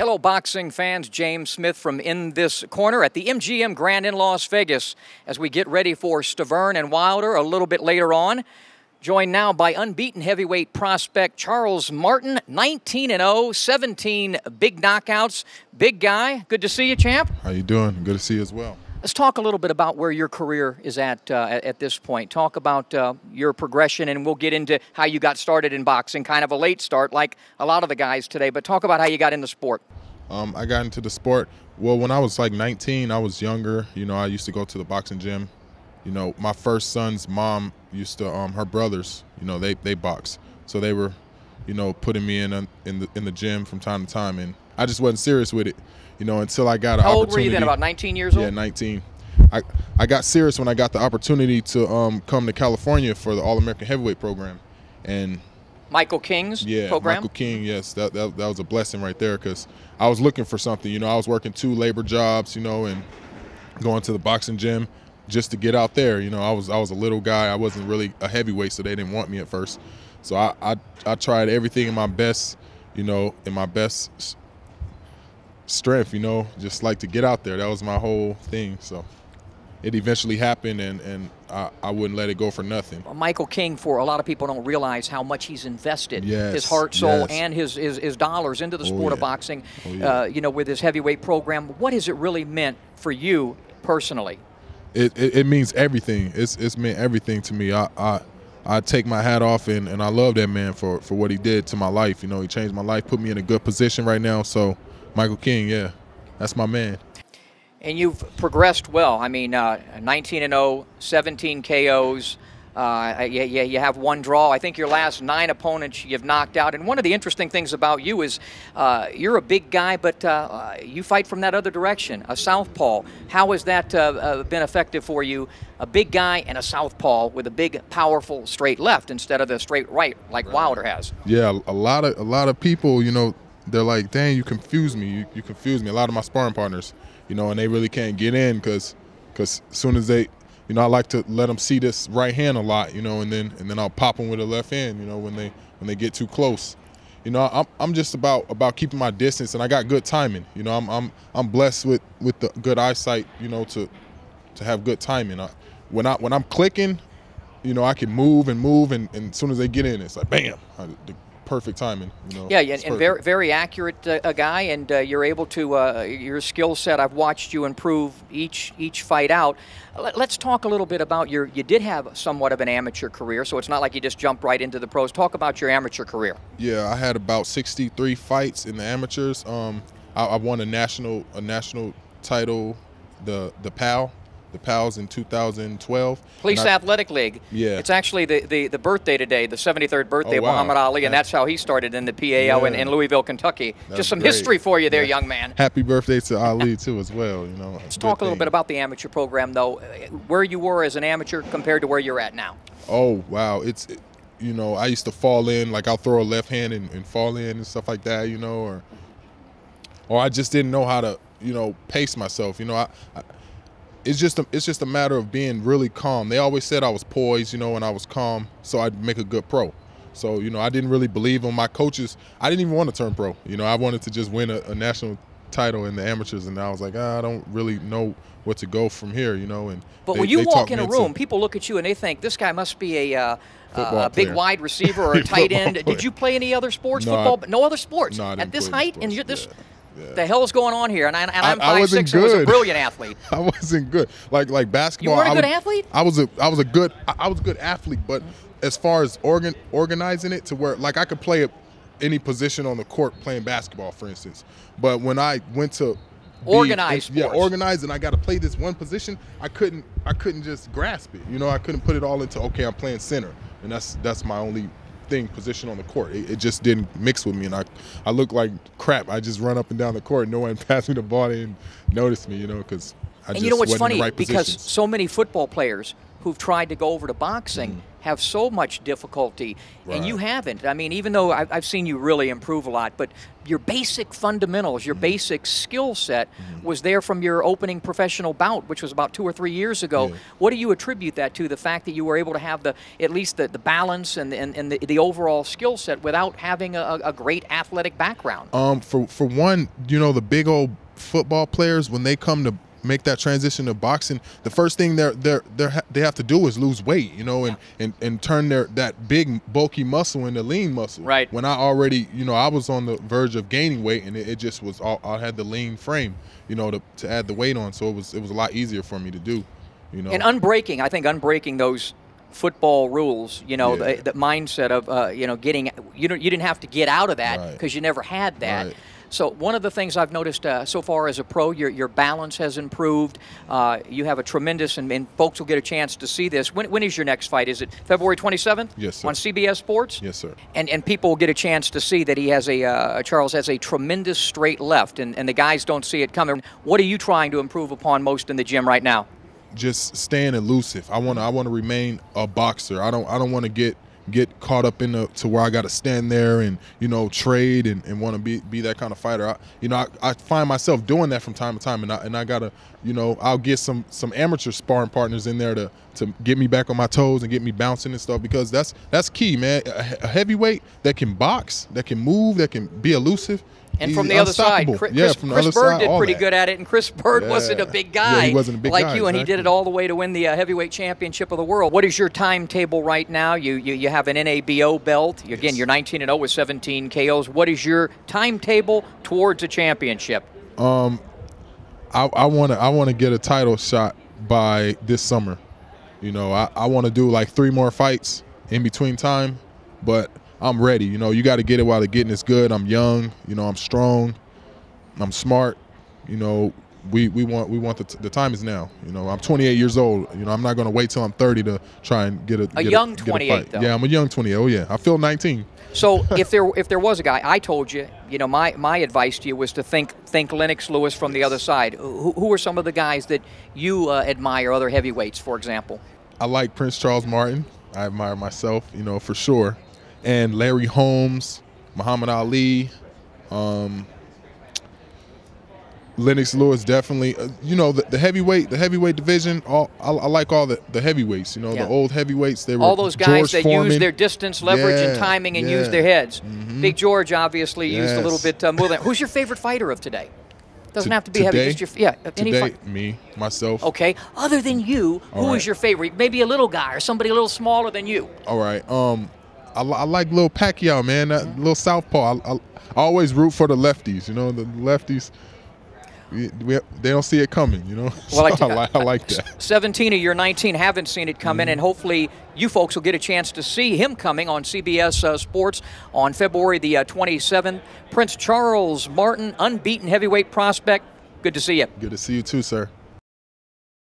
Hello, boxing fans. James Smith from In This Corner at the MGM Grand in Las Vegas as we get ready for Stavern and Wilder a little bit later on. Joined now by unbeaten heavyweight prospect Charles Martin, 19-0, 17 big knockouts. Big guy. Good to see you, champ. How you doing? Good to see you as well. Let's talk a little bit about where your career is at this point. Talk about your progression, and we'll get into how you got started in boxing. Kind of a late start, like a lot of the guys today, but talk about how you got in the sport. I got into the sport, well, when I was like 19, I was younger. You know, I used to go to the boxing gym. You know, my first son's mom used to, her brothers, you know, they box. So they were, you know, putting me in the gym from time to time, and I just wasn't serious with it. You know, until I got an opportunity. How old were you then, about 19 years old? Yeah, 19. I got serious when I got the opportunity to come to California for the All-American Heavyweight program. And Michael King's program? Michael King, yes. That was a blessing right there, because I was looking for something. You know, I was working 2 labor jobs, you know, and going to the boxing gym just to get out there. You know, I was a little guy. I wasn't really a heavyweight, so they didn't want me at first. So I tried everything in my best, you know, in my best strength, you know, just like to get out there. That was my whole thing. So it eventually happened, and I wouldn't let it go for nothing. Michael King, for a lot of people, don't realize how much he's invested his heart, soul, and his dollars into the sport of boxing, you know, with his heavyweight program. What has it really meant for you personally? It means everything. It's meant everything to me. I take my hat off, and I love that man for what he did to my life. You know, he changed my life, put me in a good position right now. So Michael King, yeah, that's my man. And you've progressed well. I mean, 19-0, 17 KOs. You have 1 draw. I think your last 9 opponents you've knocked out. And one of the interesting things about you is you're a big guy, but you fight from that other direction, a southpaw. How has that been effective for you? A big guy and a southpaw with a big, powerful straight left instead of the straight right like Wilder has. Yeah, a lot of people, you know, they're like, dang, you confuse me. You confuse me. A lot of my sparring partners, you know, and they really can't get in because as soon as they, you know, I like to let them see this right hand a lot, you know, and then I'll pop them with the left hand, you know, when they get too close. You know, I'm just about keeping my distance, and I got good timing. You know, I'm blessed with the good eyesight, you know, to have good timing. When I'm clicking, you know, I can move, and as soon as they get in, it's like bam. Perfect timing, you know. Yeah, and very, very accurate guy, and you're able to your skill set. I've watched you improve each fight out. Let's talk a little bit about you did have somewhat of an amateur career, so it's not like you just jumped right into the pros. Talk about your amateur career. Yeah, I had about 63 fights in the amateurs. I won a national title, the PAL. The PALs in 2012. Police Athletic League. Yeah. It's actually the birthday today, the 73rd birthday of Muhammad Ali, and that's how he started in the PAL in Louisville, Kentucky. Just some history for you there, young man. Happy birthday to Ali, too, as well. You know. Let's talk a little bit about the amateur program, though. Where you were as an amateur compared to where you're at now. Oh, wow. You know, I used to fall in, like I'll throw a left hand and fall in and stuff like that, you know, or I just didn't know how to, you know, pace myself. You know, it's just a matter of being really calm. They always said I was poised, you know, and I was calm, so I'd make a good pro. So, you know, I didn't really believe in my coaches. I didn't even want to turn pro. You know, I wanted to just win a national title in the amateurs, and I was like, I don't really know what to go from here, you know. But when you walk in a room, people look at you and they think this guy must be a big wide receiver or a tight end. Did you play any other sports? No, football? No other sports? No, at this height and this. Yeah. The hell is going on here? And I'm 5'6" and was a brilliant athlete. I wasn't good. Like basketball. You weren't a good athlete? I was a good athlete, but as far as organizing it to where, like, I could play any position on the court playing basketball, for instance. But when I went to organize, and I got to play this one position, I couldn't just grasp it. You know, I couldn't put it all into, okay, I'm playing center, and that's my only position on the court. It just didn't mix with me, and I looked like crap. I just run up and down the court, and no one passed me the ball and noticed me, you know, because I just wasn't in the right positions. Because so many football players who've tried to go over to boxing have so much difficulty, and you haven't. I mean, even though I've seen you really improve a lot, but your basic fundamentals, your basic skill set was there from your opening professional bout, which was about 2 or 3 years ago. What do you attribute that to, the fact that you were able to have at least the balance and the overall skill set without having a great athletic background? For one, you know, the big old football players, when they come to make that transition to boxing, the first thing they have to do is lose weight, you know, and turn that big bulky muscle into lean muscle. Right. When I already, you know, I was on the verge of gaining weight, and it just was I had the lean frame, you know, to add the weight on, so it was a lot easier for me to do, you know. And I think unbreaking those football rules, you know, the mindset of you know, getting, you didn't have to get out of that because you never had that. Right. So one of the things I've noticed so far as a pro, your balance has improved. You have a tremendous, and folks will get a chance to see this. When is your next fight? Is it February 27th? Yes, sir. On CBS Sports? Yes, sir. And people will get a chance to see that he has Charles has a tremendous straight left, and the guys don't see it coming. What are you trying to improve upon most in the gym right now? Just staying elusive. I want to remain a boxer. I don't want to get caught up in to where I got to stand there and, you know, trade and want to be that kind of fighter. I find myself doing that from time to time, and I gotta, you know, I'll get some amateur sparring partners in there to get me back on my toes and get me bouncing and stuff, because that's key, man. A heavyweight that can box, that can move, that can be elusive. And from the other side, Chris Bird did pretty good at it, and Chris Bird wasn't a big guy, he wasn't a big like guy, you, and he did it all the way to win the heavyweight championship of the world. What is your timetable right now? You have an NABO belt. Again, you're 19-0 with 17 KOs. What is your timetable towards a championship? I want to get a title shot by this summer. You know, I want to do like 3 more fights in between time, but I'm ready. You know, you got to get it while the getting is good. I'm young. You know, I'm strong. I'm smart. You know, we want the time is now. You know, I'm 28 years old. You know, I'm not going to wait till I'm 30 to try and get a young get 28 though. Yeah, I'm a young 28. Oh yeah, I feel 19. So if there was a guy, I told you, you know, my advice to you was to think Lennox Lewis from the other side. Who are some of the guys that you admire, other heavyweights, for example? I like Prince Charles Martin. I admire myself, you know, for sure. And Larry Holmes, Muhammad Ali, Lennox Lewis, definitely. You know, the heavyweight division. I like all the heavyweights. You know, the old heavyweights. They were all those guys George that Foreman. use their distance, leverage, and timing, and use their heads. Big George obviously used a little bit more than. Who's your favorite fighter of today? Doesn't have to be heavy. Just today, me, myself. Okay. Other than you, who is your favorite? Maybe a little guy or somebody a little smaller than you. All right. I like Lil Pacquiao, man. That little southpaw. I always root for the lefties. You know, the lefties. They don't see it coming, you know. Well, so I like that. 17 of your 19 haven't seen it come in, and hopefully you folks will get a chance to see him coming on CBS Sports on February the 27th. Prince Charles Martin, unbeaten heavyweight prospect. Good to see you. Good to see you too, sir.